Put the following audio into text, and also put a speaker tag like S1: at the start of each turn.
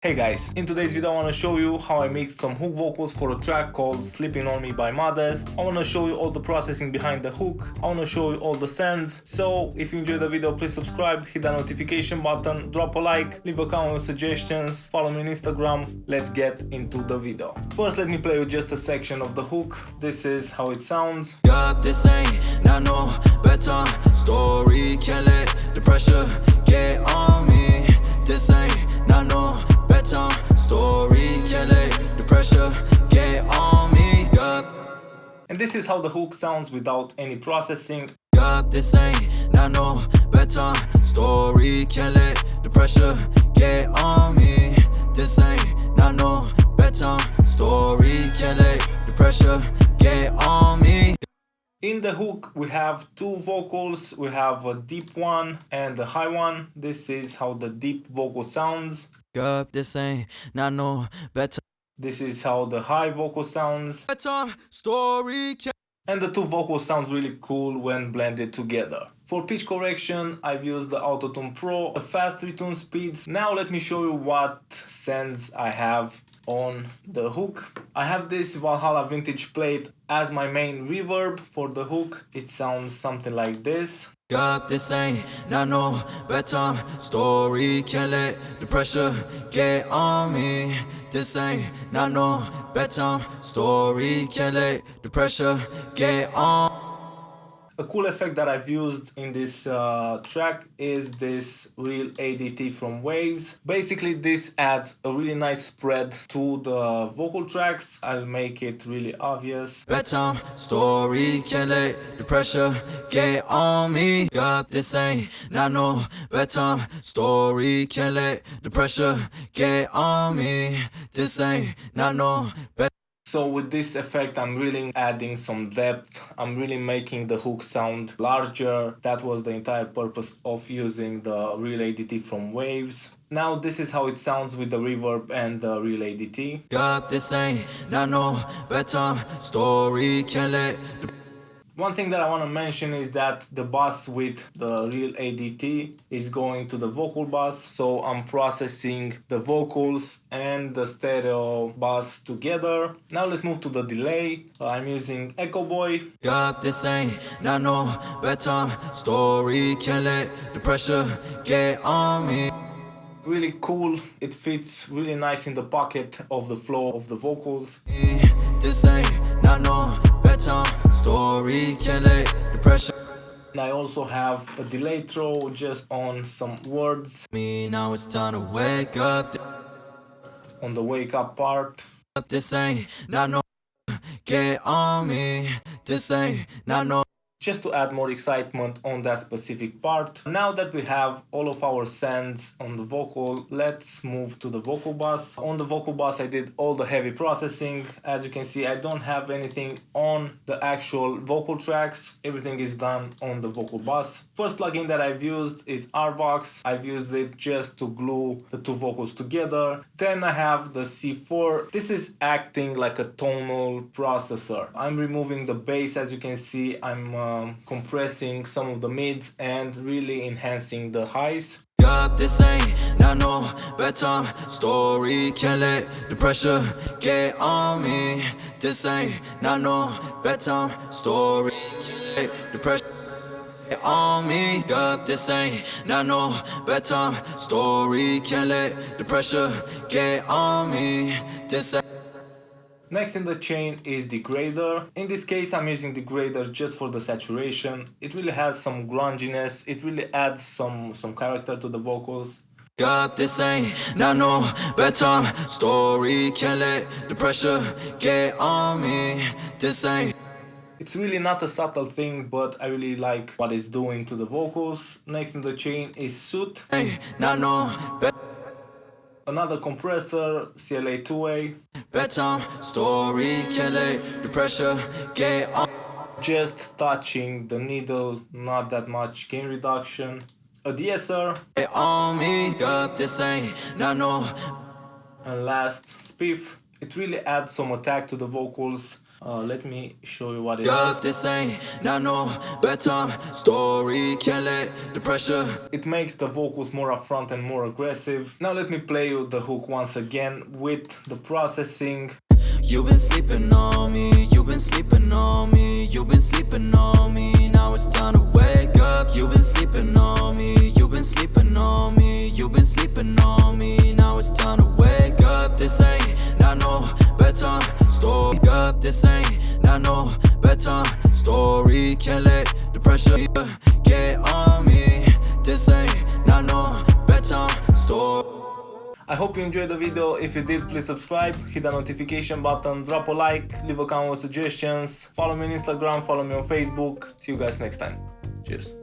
S1: Hey guys, in today's video I want to show you how I mixed some hook vocals for a track called Sleeping On Me by Modest. I want to show you all the processing behind the hook, I want to show you all the sends. So if you enjoyed the video, please subscribe, hit that notification button, drop a like, leave a comment with suggestions, follow me on Instagram. Let's get into the video. First let me play you just a section of the hook. This is how it sounds.
S2: Yup, this ain't not no bedtime story. Can't let the pressure get on me. This ain't not no bedtime story. Can't let the pressure get on me. Yup.
S1: And this is how the hook sounds without any processing.
S2: Yup, this ain't not no bedtime story. Can't let the pressure get on me. This ain't not no bedtime story. Can't let the pressure get on me.
S1: In the hook we have two vocals, we have a deep one and a high one. This is how the deep vocal sounds.
S2: Yup, this ain't not no bedtime.
S1: This is how the high vocal sounds.
S2: Bedtime story.
S1: And the two vocals sounds really cool when blended together. For pitch correction, I've used the Autotune Pro, a fast retune speeds. Now let me show you what sends I have on the hook. I have this Valhalla Vintage plate as my main reverb for the hook. It sounds something like this.
S2: Yup, this ain't not no bedtime story. Can't let the pressure get on me. This ain't not no bedtime story. Can't let the pressure get on.
S1: A cool effect that I've used in this track is this Real ADT from Waves. Basically this adds a really nice spread to the vocal tracks. I'll make it really obvious.
S2: Bedtime story. Can't let the pressure get on me. Yup, this ain't not no bedtime story. Can't let the pressure get on me. This ain't not no bedtime.
S1: So with this effect I'm really adding some depth, I'm really making the hook sound larger. That was the entire purpose of using the Real ADT from Waves. Now this is how it sounds with the reverb and the Real ADT.
S2: Yup, this ain't not no bedtime story. Can't let the
S1: One thing that I want to mention is that the bus with the Real ADT is going to the vocal bus. So I'm processing the vocals and the stereo bus together. Now let's move to the delay. I'm using Echo Boy.
S2: Yup, this ain't not no bedtime story. Can't let the pressure get on me.
S1: Really cool. It fits really nice in the pocket of the flow of the vocals.
S2: This ain't not no bedtime story. Can't let the pressure.
S1: And I also have a delay throw just on some words
S2: Me now it's time to wake up.
S1: on the wake up part.
S2: This ain't not no get on me. This ain't not no.
S1: Just to add more excitement on that specific part. Now that we have all of our sends on the vocal, let's move to the vocal bus. On the vocal bus I did all the heavy processing. As you can see, I don't have anything on the actual vocal tracks. Everything is done on the vocal bus. First plugin that I've used is Arvox. I've used it just to glue the two vocals together. Then I have the C4. This is acting like a tonal processor. I'm removing the bass. As you can see, I'm compressing some of the mids and really enhancing the highs.
S2: Yup, this ain't not no bedtime story. Can't let the pressure get on me. This ain't not no bedtime story. Can't let the pressure get on me. Yup, this ain't not no bedtime story. Can't let the pressure get on me. This ain't.
S1: Next in the chain is Degrader. In this case I'm using Degrader just for the saturation. It really has some grunginess, it really adds some character to the vocals.
S2: Yup, this ain't not no bedtime story. Can't let the pressure get on me. This ain't.
S1: It's really not a subtle thing, but I really like what it's doing to the vocals. Next in the chain is Suit.
S2: Ain't not no
S1: Another compressor, CLA2A.
S2: bedtime story. Can't let the pressure get on.
S1: Just touching the needle, not that much gain reduction. A de-esser.
S2: Get on me. Yup, this ain't not no.
S1: And last, Spiff. It really adds some attack to the vocals. Let me show you what it
S2: Up,
S1: is.
S2: this ain't not no bedtime story. Can't let the pressure.
S1: It makes the vocals more upfront and more aggressive. Now let me play you the hook once again with the processing.
S2: You've been sleeping on me, you've been sleeping on me, you've been sleeping on me. Now it's time to wake up. You've been sleeping on me, you've been sleeping on me, you've been sleeping on me. Now it's time to wake up. This ain't not no bedtime story. Up, this ain't not no bedtime story. Can't let the pressure get on me. This ain't not no bedtime story.
S1: I hope you enjoyed the video. If you did, please subscribe, hit the notification button, drop a like, leave a comment with suggestions, follow me on Instagram, follow me on Facebook. See you guys next time. Cheers.